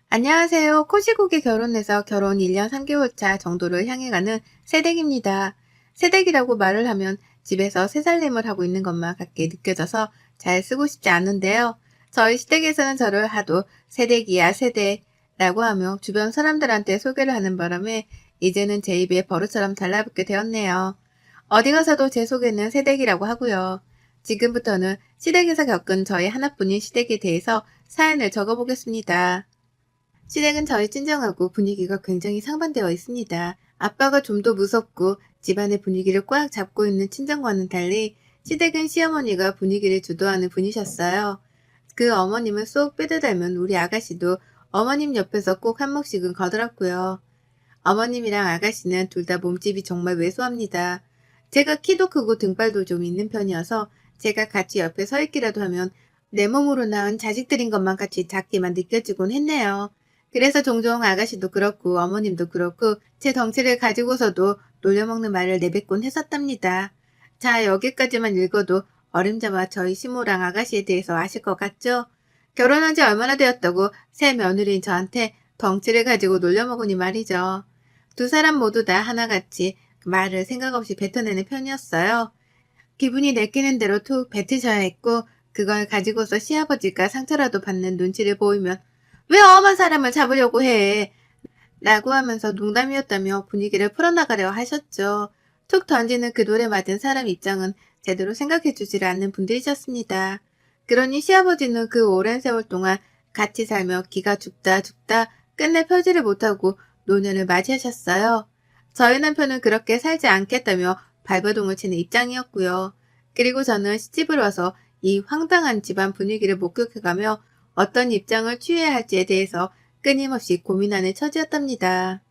안녕하세요. 코시국에 결혼해서 결혼 1년 3개월 차 정도를 향해 가는 새댁입니다. 새댁이라고 말을 하면 집에서 새살림을 하고 있는 것만 같게 느껴져서 잘 쓰고 싶지 않은데요. 저희 시댁에서는 저를 하도 새댁이야 새댁라고 하며 주변 사람들한테 소개를 하는 바람에 이제는 제 입에 버릇처럼 달라붙게 되었네요. 어디 가서도 제 소개는 새댁이라고 하고요. 지금부터는 시댁에서 겪은 저희 하나뿐인 시댁에 대해서 사연을 적어보겠습니다. 시댁은 저희 친정하고 분위기가 굉장히 상반되어 있습니다. 아빠가 좀 더 무섭고 집안의 분위기를 꽉 잡고 있는 친정과는 달리 시댁은 시어머니가 분위기를 주도하는 분이셨어요. 그 어머님은 쏙 뼈대 닮은 우리 아가씨도 어머님 옆에서 꼭 한 몫씩은 거들었고요. 어머님이랑 아가씨는 둘 다 몸집이 정말 왜소합니다. 제가 키도 크고 등발도 좀 있는 편이어서 제가 같이 옆에 서 있기라도 하면 내 몸으로 낳은 자식들인 것만 같이 작게만 느껴지곤 했네요. 그래서 종종 아가씨도 그렇고 어머님도 그렇고 제 덩치를 가지고서도 놀려먹는 말을 내뱉곤 했었답니다. 자, 여기까지만 읽어도 어림잡아 저희 시모랑 아가씨에 대해서 아실 것 같죠? 결혼한 지 얼마나 되었다고 새 며느리인 저한테 덩치를 가지고 놀려먹으니 말이죠. 두 사람 모두 다 하나같이 말을 생각 없이 뱉어내는 편이었어요. 기분이 내키는 대로 툭 뱉으셔야 했고 그걸 가지고서 시아버지가 상처라도 받는 눈치를 보이면 왜 엄한 사람을 잡으려고 해? 라고 하면서 농담이었다며 분위기를 풀어나가려 하셨죠. 툭 던지는 그 돌에 맞은 사람 입장은 제대로 생각해주지를 않는 분들이셨습니다. 그러니 시아버지는 그 오랜 세월 동안 같이 살며 기가 죽다 죽다 끝내 펴지를 못하고 노년을 맞이하셨어요. 저희 남편은 그렇게 살지 않겠다며 발버둥을 치는 입장이었고요. 그리고 저는 시집을 와서 이 황당한 집안 분위기를 목격해가며 어떤 입장을 취해야 할지에 대해서 끊임없이 고민하는 처지였답니다.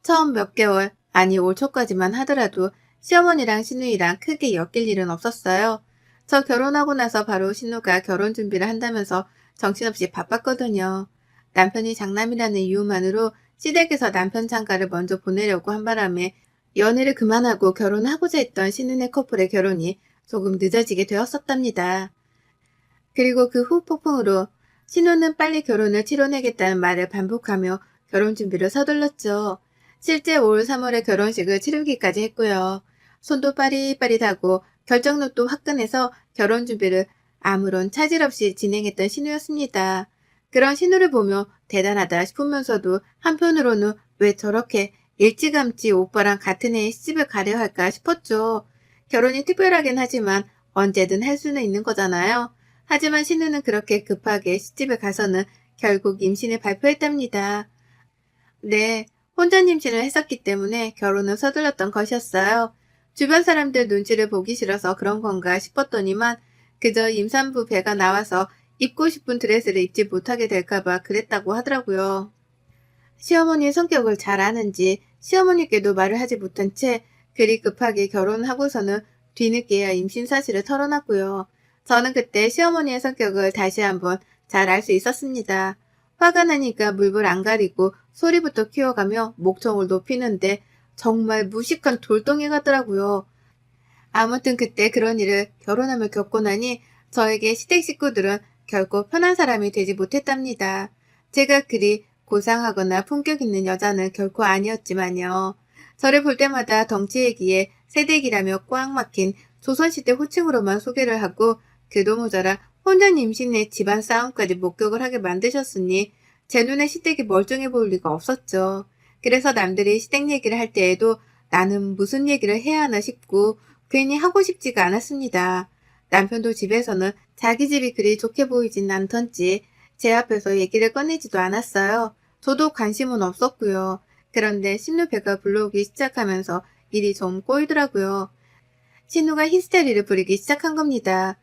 처음 몇 개월, 아니 올 초까지만 하더라도 시어머니랑 신우이랑 크게 엮일 일은 없었어요. 저 결혼하고 나서 바로 신우가 결혼 준비를 한다면서 정신없이 바빴거든요. 남편이 장남이라는 이유만으로 시댁에서 남편 장가를 먼저 보내려고 한 바람에 연애를 그만하고 결혼하고자 했던 신은혜 커플의 결혼이 조금 늦어지게 되었었답니다. 그리고 그 후 폭풍으로 신우는 빨리 결혼을 치러내겠다는 말을 반복하며 결혼 준비를 서둘렀죠. 실제 올 3월에 결혼식을 치르기까지 했고요. 손도 빠릿빠릿하고 결정력도 화끈해서 결혼 준비를 아무런 차질 없이 진행했던 신우였습니다. 그런 신우를 보며 대단하다 싶으면서도 한편으로는 왜 저렇게 일찌감치 오빠랑 같은 해에 시집을 가려 할까 싶었죠. 결혼이 특별하긴 하지만 언제든 할 수는 있는 거잖아요. 하지만 신우는 그렇게 급하게 시집에 가서는 결국 임신을 발표했답니다. 네, 혼전 임신을 했었기 때문에 결혼을 서둘렀던 것이었어요. 주변 사람들 눈치를 보기 싫어서 그런 건가 싶었더니만 그저 임산부 배가 나와서 입고 싶은 드레스를 입지 못하게 될까봐 그랬다고 하더라고요. 시어머니의 성격을 잘 아는지 시어머니께도 말을 하지 못한 채 그리 급하게 결혼하고서는 뒤늦게야 임신 사실을 털어놨고요. 저는 그때 시어머니의 성격을 다시 한번 잘 알 수 있었습니다. 화가 나니까 물불 안 가리고 소리부터 키워가며 목청을 높이는데 정말 무식한 돌덩이 같더라고요. 아무튼 그때 그런 일을 결혼하며 겪고 나니 저에게 시댁 식구들은 결코 편한 사람이 되지 못했답니다. 제가 그리 고상하거나 품격 있는 여자는 결코 아니었지만요. 저를 볼 때마다 덩치 얘기에 새댁이라며 꽉 막힌 조선시대 호칭으로만 소개를 하고 그도 모자라 혼전 임신의 집안 싸움까지 목격을 하게 만드셨으니 제 눈에 시댁이 멀쩡해 보일 리가 없었죠. 그래서 남들이 시댁 얘기를 할 때에도 나는 무슨 얘기를 해야 하나 싶고 괜히 하고 싶지가 않았습니다. 남편도 집에서는 자기 집이 그리 좋게 보이진 않던지 제 앞에서 얘기를 꺼내지도 않았어요. 저도 관심은 없었고요. 그런데 신우 배가 불러오기 시작하면서 일이 좀 꼬이더라고요. 신우가 히스테리를 부리기 시작한 겁니다.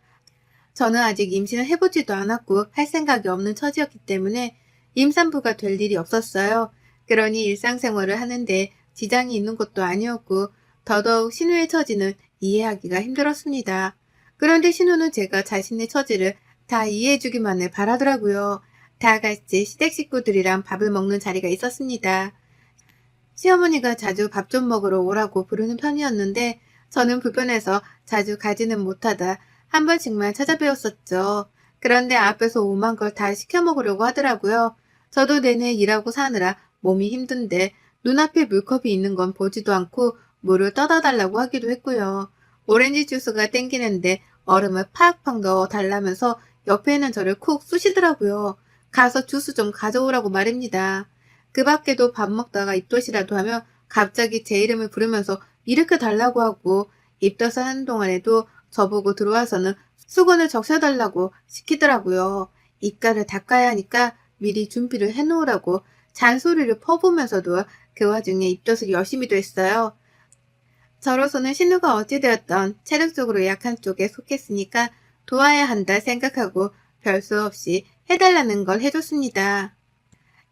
저는 아직 임신을 해보지도 않았고 할 생각이 없는 처지였기 때문에 임산부가 될 일이 없었어요. 그러니 일상생활을 하는데 지장이 있는 것도 아니었고 더더욱 신우의 처지는 이해하기가 힘들었습니다. 그런데 신우는 제가 자신의 처지를 다 이해해주기만을 바라더라고요. 다 같이 시댁 식구들이랑 밥을 먹는 자리가 있었습니다. 시어머니가 자주 밥 좀 먹으러 오라고 부르는 편이었는데 저는 불편해서 자주 가지는 못하다 한 번씩만 찾아뵈었었죠. 그런데 앞에서 오만 걸 다 시켜 먹으려고 하더라고요. 저도 내내 일하고 사느라 몸이 힘든데 눈앞에 물컵이 있는 건 보지도 않고 물을 떠다 달라고 하기도 했고요. 오렌지 주스가 땡기는데 얼음을 팍팍 넣어 달라면서 옆에 있는 저를 쿡 쑤시더라고요. 가서 주스 좀 가져오라고 말입니다. 그 밖에도 밥 먹다가 입덧이라도 하면 갑자기 제 이름을 부르면서 일으켜 달라고 하고 입덧을 하는 동안에도 저보고 들어와서는 수건을 적셔달라고 시키더라고요. 입가를 닦아야 하니까 미리 준비를 해놓으라고 잔소리를 퍼부으면서도 그 와중에 입덧을 열심히도 했어요. 저로서는 신우가 어찌되었던 체력적으로 약한 쪽에 속했으니까 도와야 한다 생각하고 별 수 없이 해달라는 걸 해줬습니다.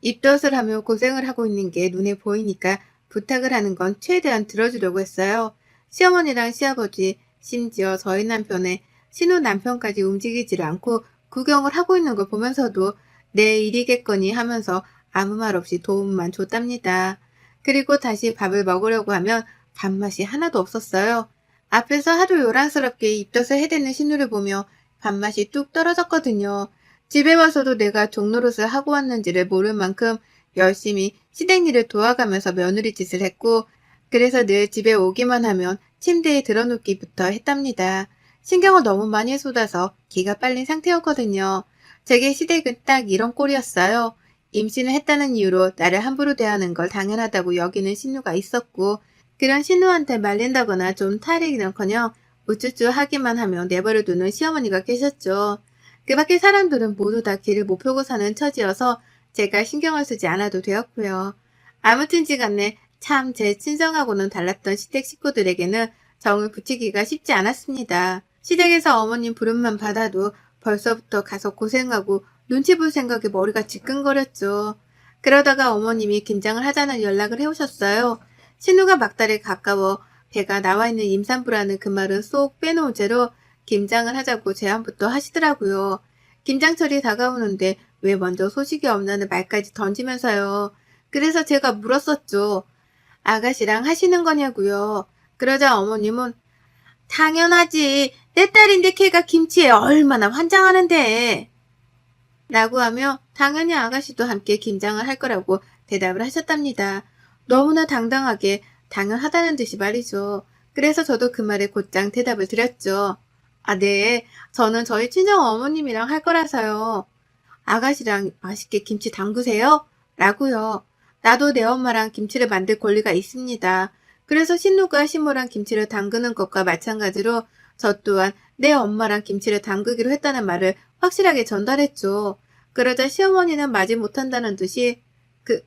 입덧을 하며 고생을 하고 있는 게 눈에 보이니까 부탁을 하는 건 최대한 들어주려고 했어요. 시어머니랑 시아버지, 심지어 저희 남편의 신우 남편까지 움직이지를 않고 구경을 하고 있는 걸 보면서도 내 일이겠거니 하면서 아무 말 없이 도움만 줬답니다. 그리고 다시 밥을 먹으려고 하면 밥맛이 하나도 없었어요. 앞에서 하도 요란스럽게 입덧을 해대는 신우를 보며 밥맛이 뚝 떨어졌거든요. 집에 와서도 내가 종노릇을 하고 왔는지를 모를 만큼 열심히 시댁일을 도와가면서 며느리 짓을 했고, 그래서 늘 집에 오기만 하면 침대에 들어눕기부터 했답니다. 신경을 너무 많이 쏟아서 기가 빨린 상태였거든요. 제게 시댁은 딱 이런 꼴이었어요. 임신을 했다는 이유로 나를 함부로 대하는 걸 당연하다고 여기는 신우가 있었고, 그런 신우한테 말린다거나 좀 탈이는커녕 우쭈쭈 하기만 하면 내버려두는 시어머니가 계셨죠. 그 밖에 사람들은 모두 다 길을 못 펴고 사는 처지여서 제가 신경을 쓰지 않아도 되었고요. 아무튼지간에 참 제 친정하고는 달랐던 시댁 식구들에게는 정을 붙이기가 쉽지 않았습니다. 시댁에서 어머님 부름만 받아도 벌써부터 가서 고생하고 눈치 볼 생각에 머리가 지끈거렸죠. 그러다가 어머님이 김장을 하자는 연락을 해오셨어요. 신우가 막달에 가까워 배가 나와 있는 임산부라는 그 말은 쏙 빼놓은 채로 김장을 하자고 제안부터 하시더라고요. 김장철이 다가오는데 왜 먼저 소식이 없나는 말까지 던지면서요. 그래서 제가 물었었죠. 아가씨랑 하시는 거냐고요. 그러자 어머님은 당연하지. 내 딸인데 걔가 김치에 얼마나 환장하는데. 라고 하며 당연히 아가씨도 함께 김장을 할 거라고 대답을 하셨답니다. 너무나 당당하게 당연하다는 듯이 말이죠. 그래서 저도 그 말에 곧장 대답을 드렸죠. 아, 네. 저는 저희 친정 어머님이랑 할 거라서요. 아가씨랑 맛있게 김치 담그세요? 라고요. 나도 내 엄마랑 김치를 만들 권리가 있습니다. 그래서 신우가 시모랑 김치를 담그는 것과 마찬가지로 저 또한 내 엄마랑 김치를 담그기로 했다는 말을 확실하게 전달했죠. 그러자 시어머니는 마지 못한다는 듯이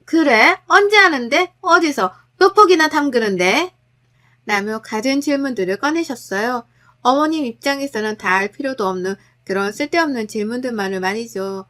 그래? 언제 하는데? 어디서? 몇 폭이나 담그는데? 라며 갖은 질문들을 꺼내셨어요. 어머님 입장에서는 다 알 필요도 없는 그런 쓸데없는 질문들만을 말이죠.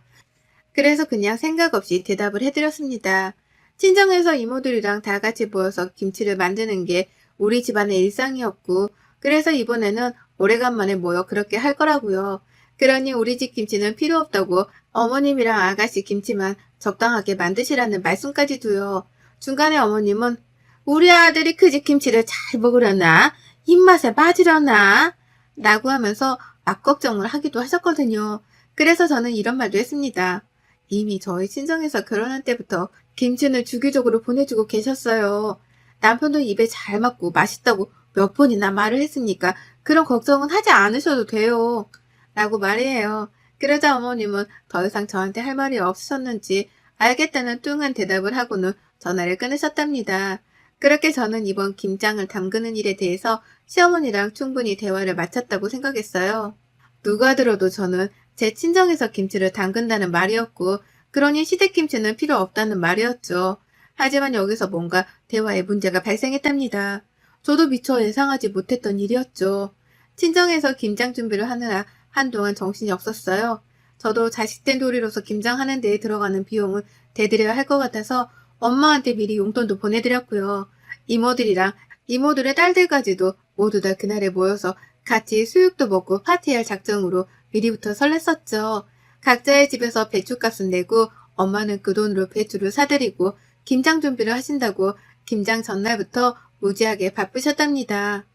그래서 그냥 생각 없이 대답을 해드렸습니다. 친정에서 이모들이랑 다 같이 모여서 김치를 만드는 게 우리 집안의 일상이었고, 그래서 이번에는 오래간만에 모여 그렇게 할 거라고요. 그러니 우리 집 김치는 필요 없다고 어머님이랑 아가씨 김치만 적당하게 만드시라는 말씀까지 두요. 중간에 어머님은 우리 아들이 그 집 김치를 잘 먹으려나? 입맛에 맞으려나? 라고 하면서 막 걱정을 하기도 하셨거든요. 그래서 저는 이런 말도 했습니다. 이미 저희 친정에서 결혼할 때부터 김치는 주기적으로 보내주고 계셨어요. 남편도 입에 잘 맞고 맛있다고 몇 번이나 말을 했으니까 그런 걱정은 하지 않으셔도 돼요. 라고 말이에요. 그러자 어머님은 더 이상 저한테 할 말이 없으셨는지 알겠다는 뚱한 대답을 하고는 전화를 끊으셨답니다. 그렇게 저는 이번 김장을 담그는 일에 대해서 시어머니랑 충분히 대화를 마쳤다고 생각했어요. 누가 들어도 저는 제 친정에서 김치를 담근다는 말이었고, 그러니 시댁김치는 필요 없다는 말이었죠. 하지만 여기서 뭔가 대화에 문제가 발생했답니다. 저도 미처 예상하지 못했던 일이었죠. 친정에서 김장 준비를 하느라 한동안 정신이 없었어요. 저도 자식된 도리로서 김장하는 데에 들어가는 비용을 대드려야 할 것 같아서 엄마한테 미리 용돈도 보내드렸고요. 이모들이랑 이모들의 딸들까지도 모두 다 그날에 모여서 같이 수육도 먹고 파티할 작정으로 미리부터 설렜었죠. 각자의 집에서 배추값은 내고 엄마는 그 돈으로 배추를 사드리고 김장 준비를 하신다고 김장 전날부터 무지하게 바쁘셨답니다.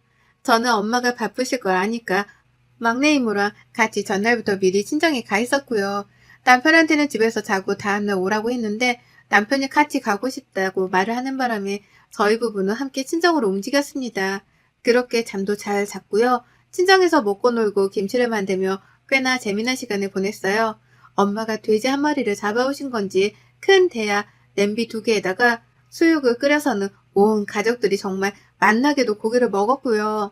저는 엄마가 바쁘실 걸 아니까 막내 이모랑 같이 전날부터 미리 친정에 가 있었고요. 남편한테는 집에서 자고 다음날 오라고 했는데 남편이 같이 가고 싶다고 말을 하는 바람에 저희 부부는 함께 친정으로 움직였습니다. 그렇게 잠도 잘 잤고요. 친정에서 먹고 놀고 김치를 만들며 꽤나 재미난 시간을 보냈어요. 엄마가 돼지 한 마리를 잡아오신 건지 큰 대야 냄비 2개에다가 수육을 끓여서는 온 가족들이 정말 맛나게도 고기를 먹었고요.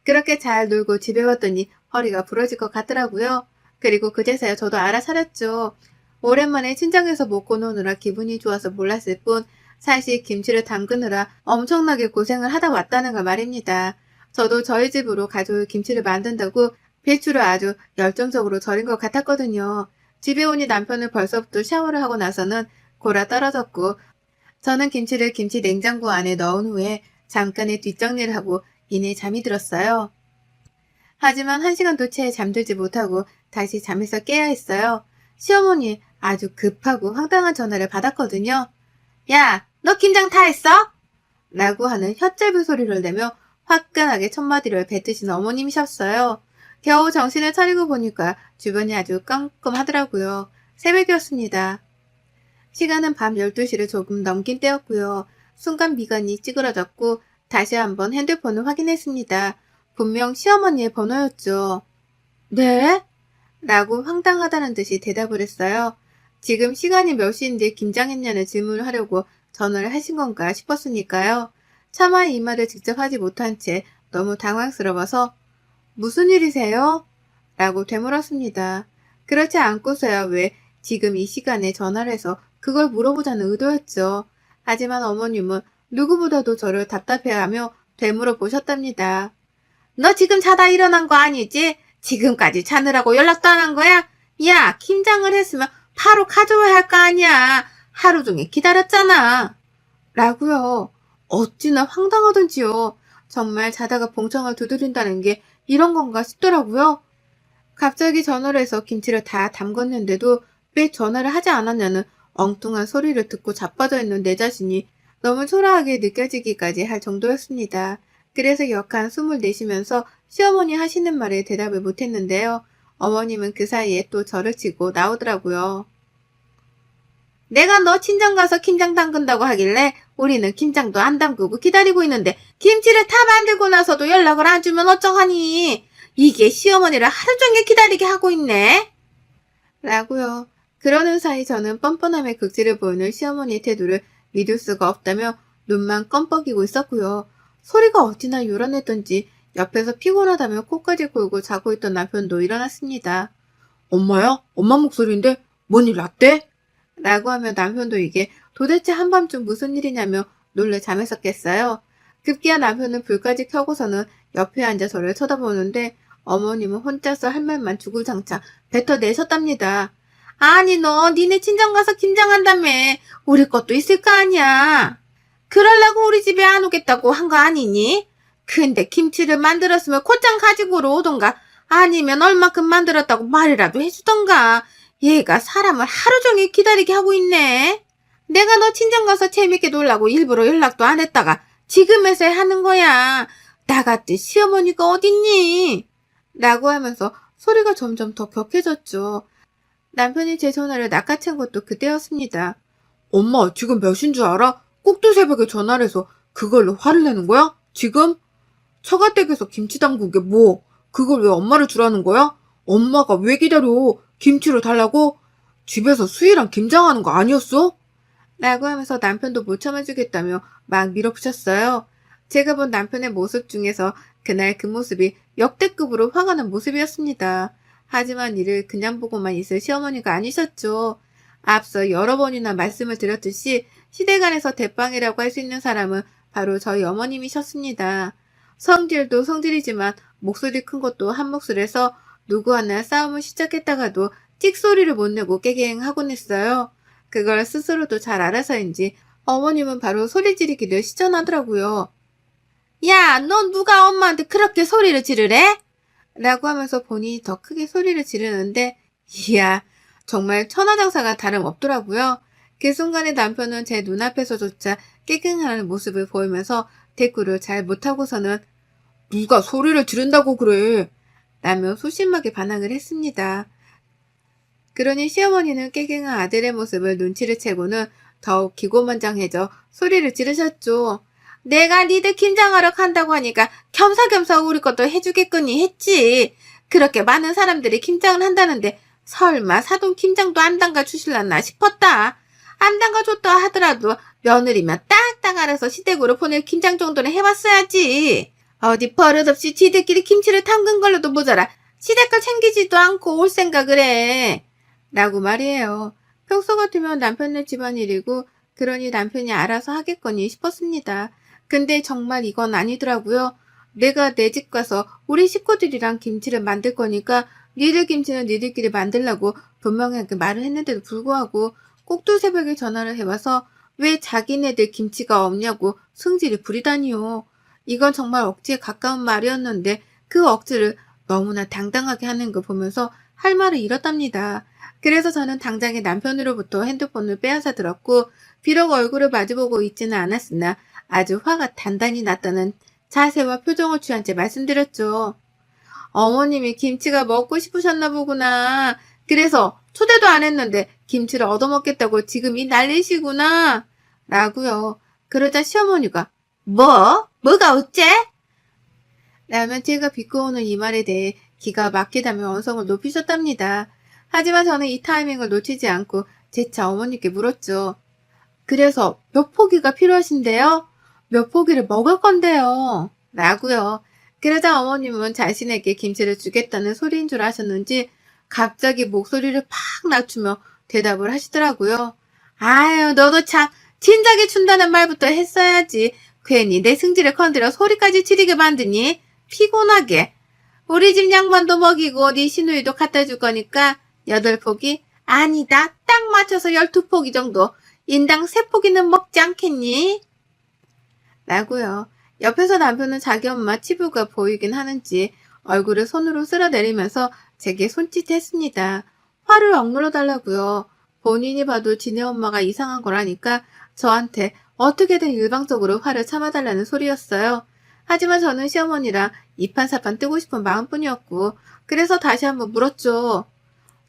그렇게 잘 놀고 집에 왔더니 허리가 부러질 것 같더라고요. 그리고 그제서야 저도 알아차렸죠. 오랜만에 친정에서 먹고 노느라 기분이 좋아서 몰랐을 뿐 사실 김치를 담그느라 엄청나게 고생을 하다 왔다는 걸 말입니다. 저도 저희 집으로 가져올 김치를 만든다고 배추를 아주 열정적으로 절인 것 같았거든요. 집에 오니 남편은 벌써부터 샤워를 하고 나서는 골아 떨어졌고 저는 김치를 김치 냉장고 안에 넣은 후에 잠깐의 뒷정리를 하고 이내 잠이 들었어요. 하지만 1시간도 채 잠들지 못하고 다시 잠에서 깨야 했어요. 시어머니 아주 급하고 황당한 전화를 받았거든요. 야, 너 김장 다 했어? 라고 하는 혓짧은 소리를 내며 화끈하게 첫마디를 뱉으신 어머님이셨어요. 겨우 정신을 차리고 보니까 주변이 아주 깜깜하더라고요. 새벽이었습니다. 시간은 밤 12시를 조금 넘긴 때였고요. 순간 미간이 찌그러졌고 다시 한번 핸드폰을 확인했습니다. 분명 시어머니의 번호였죠. 네? 라고 황당하다는 듯이 대답을 했어요. 지금 시간이 몇 시인데 김장했냐는 질문을 하려고 전화를 하신 건가 싶었으니까요. 차마 이 말을 직접 하지 못한 채 너무 당황스러워서 무슨 일이세요? 라고 되물었습니다. 그렇지 않고서야 왜 지금 이 시간에 전화를 해서 그걸 물어보자는 의도였죠. 하지만 어머님은 누구보다도 저를 답답해하며 되물어 보셨답니다. 너 지금 자다 일어난 거 아니지? 지금까지 자느라고 연락도 안 한 거야? 야, 김장을 했으면 바로 가져와야 할 거 아니야. 하루 종일 기다렸잖아. 라고요. 어찌나 황당하던지요. 정말 자다가 봉창을 두드린다는 게 이런 건가 싶더라고요. 갑자기 전화를 해서 김치를 다 담궜는데도 왜 전화를 하지 않았냐는 엉뚱한 소리를 듣고 자빠져 있는 내 자신이 너무 초라하게 느껴지기까지 할 정도였습니다. 그래서 역한 숨을 내쉬면서 시어머니 하시는 말에 대답을 못했는데요. 어머님은 그 사이에 또 저를 치고 나오더라고요. 내가 너 친정 가서 김장 담근다고 하길래 우리는 김장도 안 담그고 기다리고 있는데 김치를 다 만들고 나서도 연락을 안 주면 어쩌하니? 이게 시어머니를 하루 종일 기다리게 하고 있네. 라고요. 그러는 사이 저는 뻔뻔함의 극치를 보이는 시어머니의 태도를 믿을 수가 없다며 눈만 껌뻑이고 있었고요. 소리가 어찌나 요란했던지 옆에서 피곤하다며 코까지 골고 자고 있던 남편도 일어났습니다. 엄마야? 엄마 목소리인데 뭔 일 났대? 라고 하며 남편도 이게 도대체 한밤중 무슨 일이냐며 놀래 잠에서 깼어요. 급기야 남편은 불까지 켜고서는 옆에 앉아 저를 쳐다보는데 어머님은 혼자서 할 말만 주구장창 뱉어내셨답니다. 아니 너 니네 친정 가서 김장한다며 우리 것도 있을 거 아니야. 그러려고 우리 집에 안 오겠다고 한 거 아니니? 근데 김치를 만들었으면 곧장 가지고 오던가 아니면 얼마큼 만들었다고 말이라도 해주던가. 얘가 사람을 하루 종일 기다리게 하고 있네. 내가 너 친정 가서 재밌게 놀라고 일부러 연락도 안 했다가 지금에서야 하는 거야. 나 같은 시어머니가 어딨니? 라고 하면서 소리가 점점 더 격해졌죠. 남편이 제 전화를 낚아챈 것도 그때였습니다. 엄마 지금 몇 시인 줄 알아? 꼭두 새벽에 전화를 해서 그걸로 화를 내는 거야? 지금? 처가댁에서 김치 담그게 뭐 그걸 왜 엄마를 주라는 거야? 엄마가 왜 기다려? 김치를 달라고? 집에서 수희랑 김장하는 거 아니었어? 라고 하면서 남편도 못 참아주겠다며 막 밀어붙였어요. 제가 본 남편의 모습 중에서 그날 그 모습이 역대급으로 화가 난 모습이었습니다. 하지만 이를 그냥 보고만 있을 시어머니가 아니셨죠. 앞서 여러 번이나 말씀을 드렸듯이 시댁안에서 대빵이라고 할 수 있는 사람은 바로 저희 어머님이셨습니다. 성질도 성질이지만 목소리 큰 것도 한 몫을해서 누구 하나 싸움을 시작했다가도 찍소리를 못 내고 깨갱하곤 했어요. 그걸 스스로도 잘 알아서인지 어머님은 바로 소리 지르기를 시전하더라고요. 야, 넌 누가 엄마한테 그렇게 소리를 지르래? 라고 하면서 본인이 더 크게 소리를 지르는데 이야, 정말 천하장사가 다름없더라고요. 그 순간에 남편은 제 눈앞에서조차 깨갱하는 모습을 보이면서 대꾸를 잘 못하고서는 누가 소리를 지른다고 그래? 라며 소심하게 반항을 했습니다. 그러니 시어머니는 깨갱한 아들의 모습을 눈치를 채고는 더욱 기고만장해져 소리를 지르셨죠. 내가 니들 김장하러 간다고 하니까 겸사겸사 우리 것도 해주겠거니 했지. 그렇게 많은 사람들이 김장을 한다는데 설마 사돈 김장도 안 담가 주실라나 싶었다. 안 담가 줬다 하더라도 며느리면 딱딱 알아서 시댁으로 보낼 김장 정도는 해봤어야지. 어디 버릇없이 지들끼리 김치를 담근 걸로도 모자라 시댁 걸 챙기지도 않고 올 생각을 해. 라고 말이에요. 평소 같으면 남편네 집안일이고 그러니 남편이 알아서 하겠거니 싶었습니다. 근데 정말 이건 아니더라고요. 내가 내 집 가서 우리 식구들이랑 김치를 만들 거니까 니들 김치는 니들끼리 만들라고 분명하게 말을 했는데도 불구하고 꼭두 새벽에 전화를 해와서 왜 자기네들 김치가 없냐고 승질을 부리다니요. 이건 정말 억지에 가까운 말이었는데 그 억지를 너무나 당당하게 하는 걸 보면서 할 말을 잃었답니다. 그래서 저는 당장에 남편으로부터 핸드폰을 빼앗아 들었고 비록 얼굴을 마주보고 있지는 않았으나 아주 화가 단단히 났다는 자세와 표정을 취한 채 말씀드렸죠. 어머님이 김치가 먹고 싶으셨나 보구나. 그래서 초대도 안 했는데 김치를 얻어먹겠다고 지금 이 난리시구나. 라고요. 그러자 시어머니가 뭐가 어째? 라면 제가 비꼬오는 이 말에 대해 기가 막히다며 언성을 높이셨답니다. 하지만 저는 이 타이밍을 놓치지 않고 재차 어머니께 물었죠. 그래서 몇 포기가 필요하신데요? 몇 포기를 먹을 건데요? 라고요. 그러자 어머님은 자신에게 김치를 주겠다는 소리인 줄 아셨는지 갑자기 목소리를 팍 낮추며 대답을 하시더라고요. 아유, 너도 참 진작에 준다는 말부터 했어야지. 괜히 내 승질을 건드려 소리까지 지르게 만드니 피곤하게. 우리 집 양반도 먹이고 네 시누이도 갖다 줄 거니까 8포기? 아니다. 딱 맞춰서 12포기 정도. 인당 3포기는 먹지 않겠니? 라고요. 옆에서 남편은 자기 엄마 치부가 보이긴 하는지 얼굴을 손으로 쓸어내리면서 제게 손짓했습니다. 화를 억눌러 달라고요. 본인이 봐도 지네 엄마가 이상한 거라니까 저한테 어떻게든 일방적으로 화를 참아달라는 소리였어요. 하지만 저는 시어머니랑 이판사판 뜨고 싶은 마음뿐이었고 그래서 다시 한번 물었죠.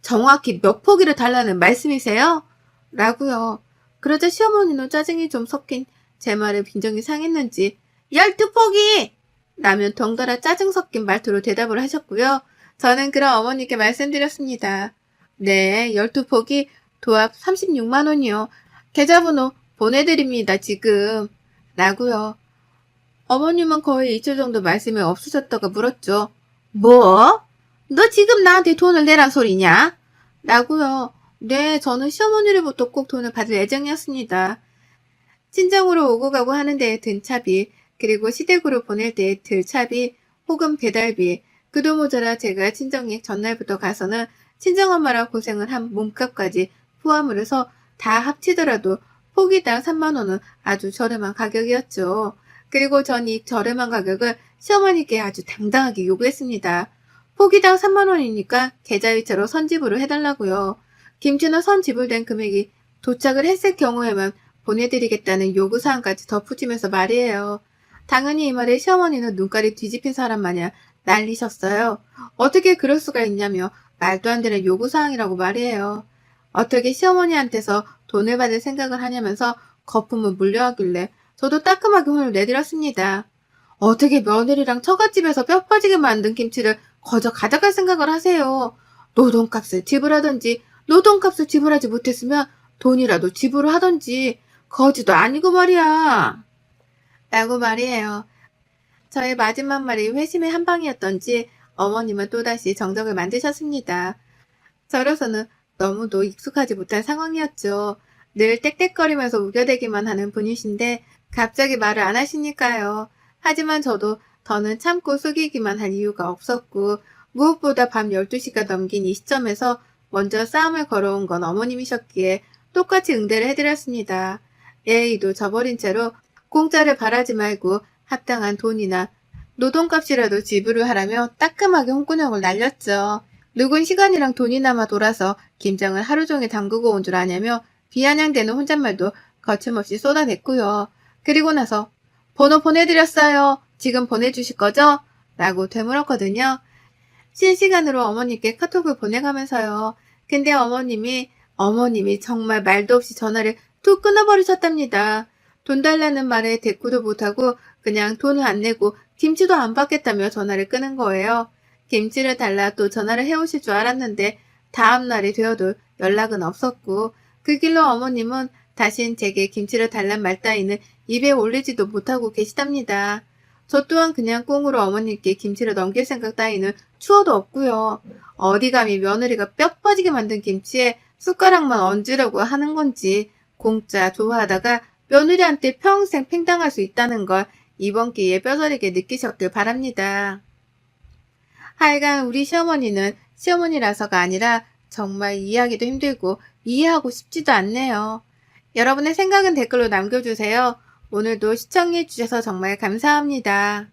정확히 몇 포기를 달라는 말씀이세요? 라고요. 그러자 시어머니는 짜증이 좀 섞인 제 말에 빈정이 상했는지 12포기! 라면 덩달아 짜증 섞인 말투로 대답을 하셨고요. 저는 그럼 어머니께 말씀드렸습니다. 네, 12포기 도합 36만 원이요. 계좌번호 보내드립니다, 지금. 라고요. 어머님은 거의 2초 정도 말씀이 없으셨다가 물었죠. 뭐? 너 지금 나한테 돈을 내란 소리냐? 라고요. 네, 저는 시어머니로부터 꼭 돈을 받을 예정이었습니다. 친정으로 오고 가고 하는 데에 든 차비, 그리고 시댁으로 보낼 때에 들 차비, 혹은 배달비, 그도 모자라 제가 친정에 전날부터 가서는 친정엄마랑 고생을 한 몸값까지 포함을 해서 다 합치더라도 포기당 3만 원은 아주 저렴한 가격이었죠. 그리고 전 이 저렴한 가격을 시어머니께 아주 당당하게 요구했습니다. 포기당 3만 원이니까 계좌이체로 선지불을 해달라고요. 김치는 선지불된 금액이 도착을 했을 경우에만 보내드리겠다는 요구사항까지 덧붙이면서 말이에요. 당연히 이 말에 시어머니는 눈깔이 뒤집힌 사람 마냥 난리셨어요. 어떻게 그럴 수가 있냐며 말도 안 되는 요구사항이라고 말이에요. 어떻게 시어머니한테서 돈을 받을 생각을 하냐면서 거품을 물려하길래 저도 따끔하게 혼을 내드렸습니다. 어떻게 며느리랑 처갓집에서 뼈 빠지게 만든 김치를 거저 가져갈 생각을 하세요. 노동값을 지불하든지 노동값을 지불하지 못했으면 돈이라도 지불을 하든지 거지도 아니고 말이야. 라고 말이에요. 저의 마지막 말이 회심의 한 방이었던지 어머님은 또다시 정적을 만드셨습니다. 저로서는 너무도 익숙하지 못한 상황이었죠. 늘 떽떽거리면서 우겨대기만 하는 분이신데 갑자기 말을 안 하시니까요. 하지만 저도 더는 참고 속이기만 할 이유가 없었고 무엇보다 밤 12시가 넘긴 이 시점에서 먼저 싸움을 걸어온 건 어머님이셨기에 똑같이 응대를 해드렸습니다. 예의도 저버린 채로 공짜를 바라지 말고 합당한 돈이나 노동값이라도 지불을 하라며 따끔하게 홍군형을 날렸죠. 누군 시간이랑 돈이 남아 돌아서 김장을 하루 종일 담그고 온 줄 아냐며 비아냥대는 혼잣말도 거침없이 쏟아냈고요. 그리고 나서 번호 보내드렸어요. 지금 보내주실 거죠? 라고 되물었거든요. 실시간으로 어머니께 카톡을 보내가면서요. 근데 어머님이 정말 말도 없이 전화를 툭 끊어버리셨답니다. 돈 달라는 말에 대꾸도 못하고 그냥 돈을 안 내고 김치도 안 받겠다며 전화를 끊은 거예요. 김치를 달라 또 전화를 해오실 줄 알았는데 다음날이 되어도 연락은 없었고 그 길로 어머님은 다신 제게 김치를 달란 말 따위는 입에 올리지도 못하고 계시답니다. 저 또한 그냥 꽁으로 어머님께 김치를 넘길 생각 따위는 추워도 없고요. 어디 감히 며느리가 뼈 빠지게 만든 김치에 숟가락만 얹으려고 하는 건지 공짜 좋아하다가 며느리한테 평생 팽당할 수 있다는 걸 이번 기회에 뼈저리게 느끼셨길 바랍니다. 하여간 우리 시어머니는 시어머니라서가 아니라 정말 이해하기도 힘들고 이해하고 싶지도 않네요. 여러분의 생각은 댓글로 남겨주세요. 오늘도 시청해주셔서 정말 감사합니다.